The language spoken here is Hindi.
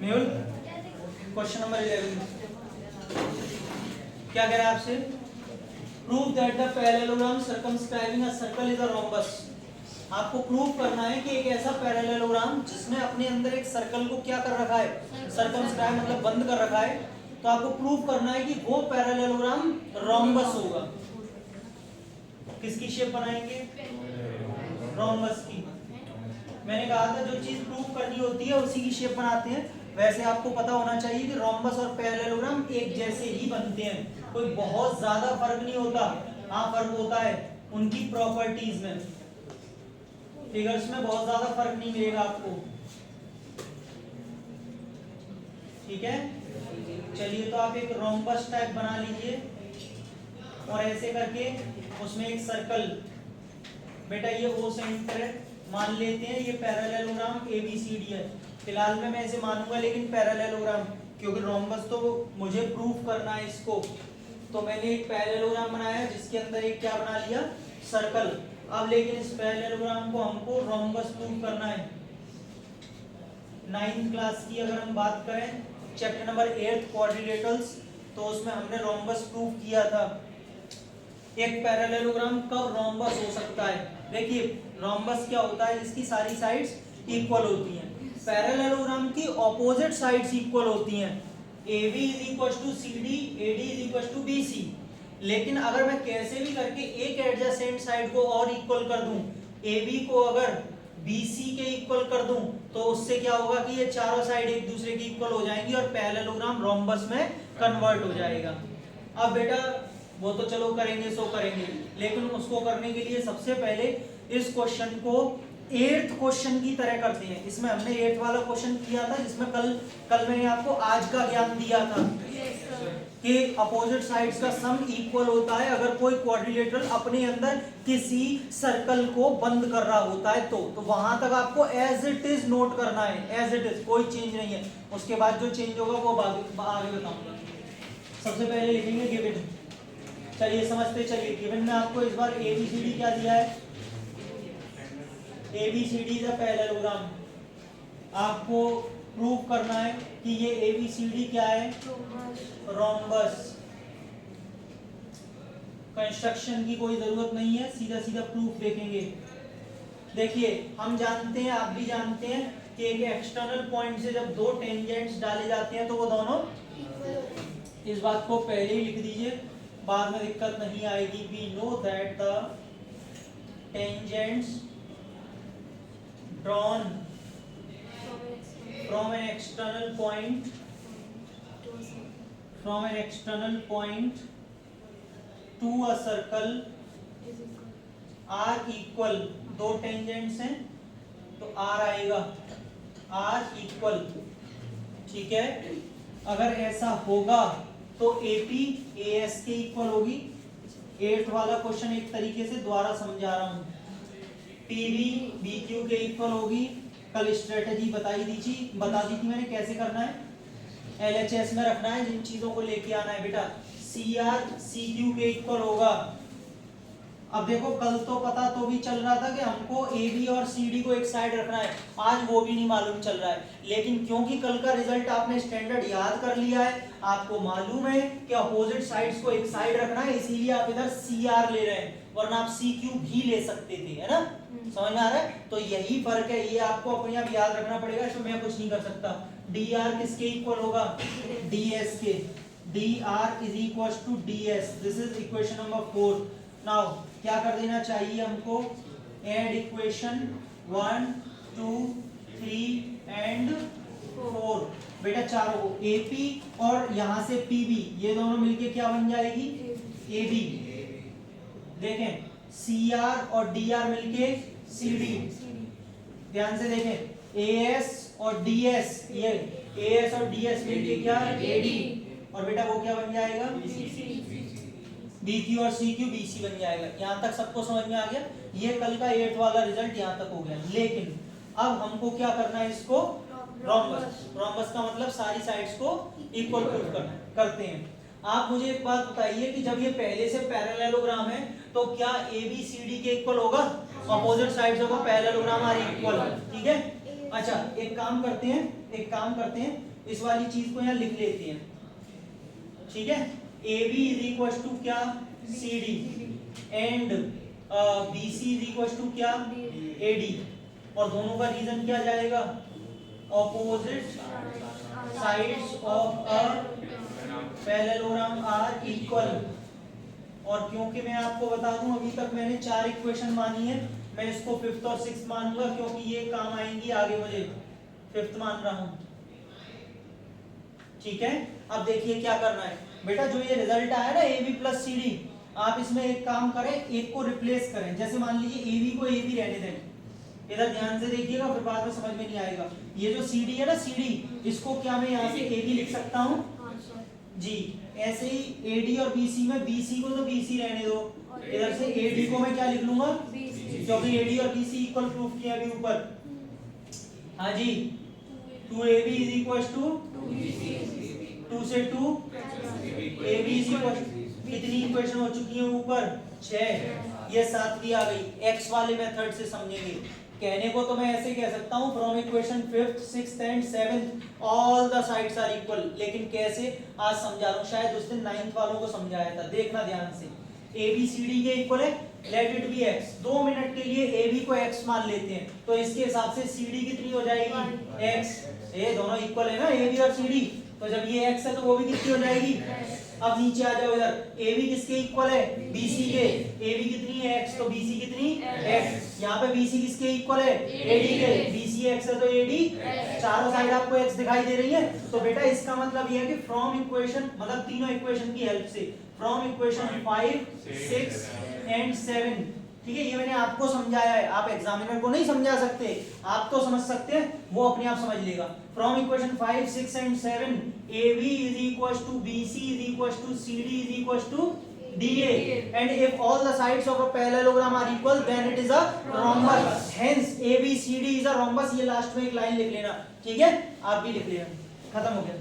मेहुल क्वेश्चन नंबर 11 क्या कह रहा है आपसे? Prove that the parallelogram circumscribing a circle is a rhombus. आपको प्रूव करना है कि एक ऐसा पैरेललोग्राम जिसने अपने अंदर एक सर्कल को क्या कर रखा है, सर्कमस्क्राइब मतलब बंद कर रखा है, तो आपको प्रूव करना है कि वो पैरेललोग्राम रोम्बस होगा। किसकी शेप बनाएंगे? रोम्बस की। मैंने कहा था जो चीज प्रूव करनी होती है उसी की शेप बनाते हैं। वैसे आपको पता होना चाहिए कि रोम्बस और पैरेललोग्राम एक जैसे ही बनते हैं, कोई बहुत ज्यादा फर्क नहीं होता। हाँ फर्क होता है उनकी प्रॉपर्टीज में, फिगर्स में बहुत ज्यादा फर्क नहीं मिलेगा आपको। ठीक है, चलिए तो आप एक रोम्बस टाइप बना लीजिए और ऐसे करके उसमें एक सर्कल, बेटा ये ओ सेंटर है मान लेते हैं, ये पैरेललोग्राम एबीसीडी है। फिलहाल में मैं इसे मानूंगा, लेकिन पैरेललोग्राम क्योंकि रोम्बस तो मुझे प्रूफ करना है इसको, तो मैंने एक पैरेललोग्राम बनाया जिसके अंदर एक क्या बना लिया, सर्कल। अब लेकिन इस पैरेललोग्राम को हमको रोम्बस प्रूफ करना है। 9th क्लास की अगर हम बात करें चैप्टर नंबर 8 क्वाड्रिलेटरल्स, तो उसमें हमने रोम्बस प्रूफ किया था। एक पैरेललोग्राम कब रोम्बस हो सकता है? देखिए रोम्बस क्या होता है, इसकी सारी साइड्स इक्वल होती हैं। पैरेललोग्राम की ऑपोजिट साइड्स इक्वल होती हैं। AB is equal to CD, AD is equal to BC। लेकिन अगर मैं कैसे भी करके एक एडजेसेंट साइड को और इक्वल कर दूं, AB को अगर BC के इक्वल कर दूं, तो उससे क्या होगा कि ये चारों साइड एक दूसरे की इक्वल हो जाएंगी और पैरेललोग्राम रोम्बस में कन्वर्ट हो जाएगा। अब बेटा वो तो चलो करेंगे सो करेंगे, लेकिन उसको करने के लिए सबसे पहले इस क्वेश्चन को 8th क्वेश्चन की तरह करते हैं। इसमें हमने 8th वाला क्वेश्चन किया था जिसमें कल मैंने आपको आज का ज्ञान दिया था कि अपोजिट साइड्स का सम इक्वल होता है अगर कोई क्वाड्रिलेटरल अपने अंदर किसी सर्कल को बंद कर रहा होता है। तो वहां तक आपको एज इट इज नोट करना है, एज इट इज, कोई चेंज नहीं है। उसके बाद जो चेंज होगा वो आगे बताऊंगा। सबसे पहले लिखेंगे गिवन। चलिए समझते चलिए, गिवन में आपको इस बार ABCD क्या दिया है, ABCD इज अ पैरेललोग्राम। आपको प्रूव करना है कि ये ABCD क्या है, रोम्बस। कंस्ट्रक्शन की कोई जरूरत नहीं है, सीधा सीधा प्रूफ देखेंगे। देखिए हम जानते हैं, आप भी जानते हैं कि एक एक्सटर्नल पॉइंट से जब दो टेंजेंट्स डाले जाते हैं तो वो दोनों, इस बात को पहले ही लिख दीजिए, बाद में दिक्कत नहीं आएगी। We know that the tangents drawn from an external point to a circle are equal. दो टेंजेंट्स हैं तो आर आएगा, आर इक्वल। ठीक है, अगर ऐसा होगा तो AP AS के इक्वल होगी। 8th वाला क्वेश्चन एक तरीके से दोबारा समझा रहा हूं। PB BQ के इक्वल होगी। कल स्ट्रेटजी बता दी थी मैंने कैसे करना है, LHS में रखना है, जिन चीजों को लेके आना है बेटा। CR CQ के इक्वल होगा। अब देखो कल तो पता तो भी चल रहा था कि हमको AB और CD को एक साइड रखना है, आज वो भी नहीं मालूम चल रहा है। लेकिन क्योंकि कल का रिजल्ट आपने स्टैंडर्ड याद कर लिया है, आपको मालूम है कि अपोजिट साइड्स को एक साइड रखना है, इसीलिए आप इधर CR ले रहे हैं, वरना आप CQ भी ले सकते थे, है ना। समझ में आ रहा है? तो यही फर्क है, ये आपको अपने आप याद रखना पड़ेगा, इसमें मैं कुछ नहीं कर सकता। DR किसके इक्वल होगा, DS के। DR is equal to DS। This is equation number 4। Now क्या कर देना चाहिए हमको, एड इक्वेशन 1 2 3 एंड 4। बेटा चारों को AP और यहां से PB, ये दोनों मिलके क्या बन जाएगी, AB। देखें CR और DR मिलके CD। ध्यान से देखें AS और DS, ये AS और DS मिलके क्या, AD। और बेटा वो क्या बन जाएगा, BQ और CQ BC बन जाएगा। यहाँ तक सबको समझ में आ गया। ये कल का 8th वाला रिजल्ट यहाँ तक हो गया। लेकिन अब हमको क्या करना है, इसको रोम्बस। रोम्बस का मतलब सारी साइड्स को इक्वल प्रूफ करते हैं। आप मुझे एक बात बताइए कि जब ये पहले से पैरेललोग्राम है तो क्या ABCD के इक्वल होगा, अपोजिट साइड्स का पैरेललोग्राम आर इक्वल, ठीक है। अच्छा एक काम करते हैं इस वाली चीज को यहाँ लिख लेते हैं, ठीक है। AB इज इक्वल टू क्या, CD and BC is equal to क्या, AD, और दोनों का रीजन क्या जाएगा, opposite sides of a parallelogram are equal. और क्योंकि मैं आपको बता दूं अभी तक मैंने 4 इक्वेशन मानी है, मैं इसको 5th और 6th मानूंगा क्योंकि ये काम आएंगी आगे, मुझे 5th मान रहा हूं, ठीक है। अब देखिए क्या करना है बेटा, जो ये रिजल्ट आया ना AB प्लस CD, आप इसमें एक काम करें, एक को रिप्लेस करें। जैसे मान लीजिए AB को AB रहने दें, इधर ध्यान से देखिएगा फिर बाद में समझ में नहीं आएगा। ये जो CD है ना, CD इसको क्या मैं यहाँ से AB लिख सकता हूँ जी, ऐसे ही AD और BC में BC को तो BC रहने दो, इधर से AD को मैं क्या लिख लूंगा, क्योंकि AD और BC इक्वल प्रूफ किया अभी ऊपर, हाँ जी। 2AB इज इक्वल टू 2 से 2 AB इज इक्वल, कितनी इक्वेशन हो चुकी है ऊपर, 6, ये 7वीं आ गई। x वाले मेथड से समझेंगे, कहने को तो मैं ऐसे कह सकता हूं from equation 5th 6th and 7th all the sides are equal, लेकिन कैसे आज समझा रहा हूं, शायद उस दिन 9th वालों को समझाया था, देखना ध्यान से। ABCD के इक्वल है, let it be x, 2 minute के लिए AB को x मान लेते हैं, तो इसके हिसाब से CD कितनी हो जाएगी, x, ये दोनों इक्वल है ना AB और CD, तो जब ये x है तो वो भी कितनी हो जाएगी। अब नीचे आ जाओ इधर, AB किसके इक्वल है, BC के, AB कितनी है x, तो BC कितनी x, यहाँ पे BC किसके इक्वल है, AD के, BC x है तो AD, चारों साइड आपको x दिखाई दे रही है। तो बेटा इसका मतलब ये है कि फ्रॉम इक्वेशन, मतलब तीनों इक्वेशन की हेल्प से, फ्रॉम इक्वेशन 5 6 एंड 7, ठीक है, ये मैंने आपको समझाया है, आप एग्जामिनर को नहीं समझा सकते, आप तो समझ सकते हैं, वो अपने आप समझ लेगा। From equation 5 6 and 7 AB is equal to BC is equal to CD is equal to DA, and if all the sides of a parallelogram are equal then it is a rhombus, hence ABCD is a rhombus। ये लास्ट में एक लाइन लिख लेना, ठीक है, आप भी लिख लेना, खत्म हो गया।